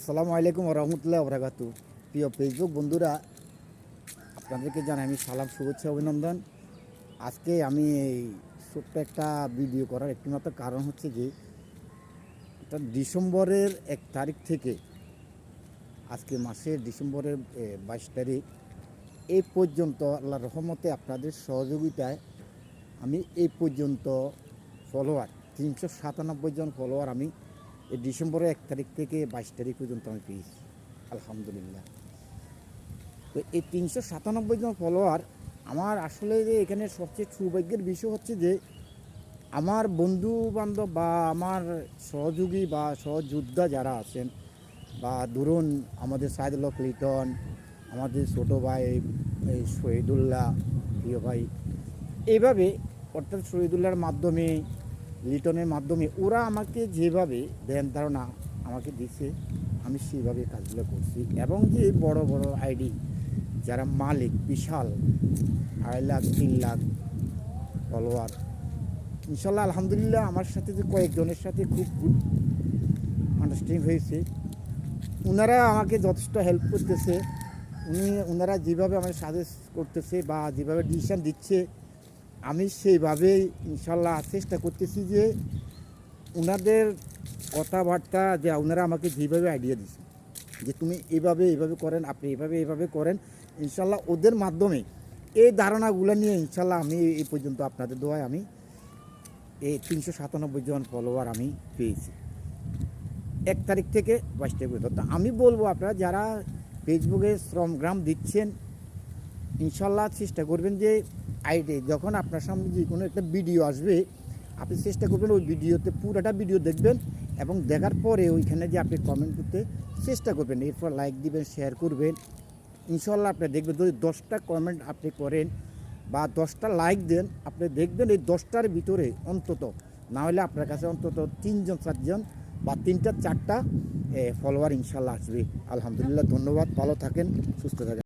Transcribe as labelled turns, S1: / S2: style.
S1: আসসালামু আলাইকুম রহমতুল্লাহ বরাকাতু। প্রিয় ফেসবুক বন্ধুরা, আপনাদেরকে জানাই আমি সালাম, শুভেচ্ছা, অভিনন্দন। আজকে আমি এই ছোট্ট একটা ভিডিও করার একটিমাত্র কারণ হচ্ছে যে এটা ডিসেম্বরের 1 তারিখ থেকে আজকে মাসের ডিসেম্বরের 22 তারিখ এই পর্যন্ত আল্লাহর রহমতে আপনাদের সহযোগিতায় আমি এই পর্যন্ত ফলোয়ার 397 জন ফলোয়ার আমি এই ডিসেম্বরের 1 তারিখ থেকে 22 তারিখ পর্যন্ত আমি পেয়েছি, আলহামদুলিল্লাহ। তো এই 397 জন ফলোয়ার আমার আসলে যে এখানে সবচেয়ে সৌভাগ্যের বিষয় হচ্ছে যে আমার বন্ধু বান্ধব বা আমার সহযোগী বা সহযোদ্ধা যারা আছেন, বা ধরুন আমাদের সাইদুল হক লিটন, আমাদের ছোটো ভাই এই শহীদুল্লাহ প্রিয় ভাই, এইভাবে অর্থাৎ শহীদুল্লাহর মাধ্যমে, লিটনের মাধ্যমে ওরা আমাকে যেভাবে ধ্যান ধারণা আমাকে দিচ্ছে আমি সেইভাবে কাজগুলো করছি। এবং যে বড় বড় আইডি যারা মালিক, বিশাল 2.5 লাখ 3 লাখ ফলোয়ার, ইনশাল্লাহ আলহামদুলিল্লাহ আমার সাথে যে কয়েকজনের সাথে খুব গুড আন্ডারস্ট্যান্ডিং হয়েছে, ওনারা আমাকে যথেষ্ট হেল্প করতেছে। ওনারা যেভাবে আমাকে সাজেস্ট করতেছে বা যেভাবে ডিসিশান দিচ্ছে আমি সেইভাবেই ইনশাল্লাহ চেষ্টা করতেছি যে ওনাদের কথাবার্তা, যে ওনারা আমাকে যেভাবে আইডিয়া দিচ্ছে যে তুমি এইভাবে করেন, আপনি এইভাবে করেন, ইনশাল্লাহ ওদের মাধ্যমে এই ধারণাগুলো নিয়ে ইনশাল্লাহ আমি এই পর্যন্ত আপনাদের দোয়ায় আমি এই 397 জন ফলোয়ার আমি পেয়েছি 1 তারিখ থেকে 22 তারিখ পর্যন্ত। আমি বলবো আপনারা যারা ফেসবুকে শ্রমগ্রাম দিচ্ছেন, ইনশাল্লাহ চেষ্টা করবেন যে আইডি যখন আপনার সামনে যে কোনো একটা ভিডিও আসবে আপনি চেষ্টা করবেন ওই ভিডিওতে পুরোটা ভিডিও দেখবেন, এবং দেখার পরে ওইখানে যে আপনি কমেন্ট করতে চেষ্টা করবেন, এরপর লাইক দিবেন, শেয়ার করবেন। ইনশাল্লাহ আপনি দেখবেন যদি 10টা কমেন্ট আপনি করেন বা 10টা লাইক দেন, আপনি দেখবেন এই 10টার ভিতরে অন্তত না হলে আপনার কাছে অন্তত 3জন 4জন বা 3টা 4টা ফলোয়ার ইনশাল্লাহ আসবে। আলহামদুলিল্লাহ, ধন্যবাদ, ভালো থাকেন, সুস্থ থাকেন।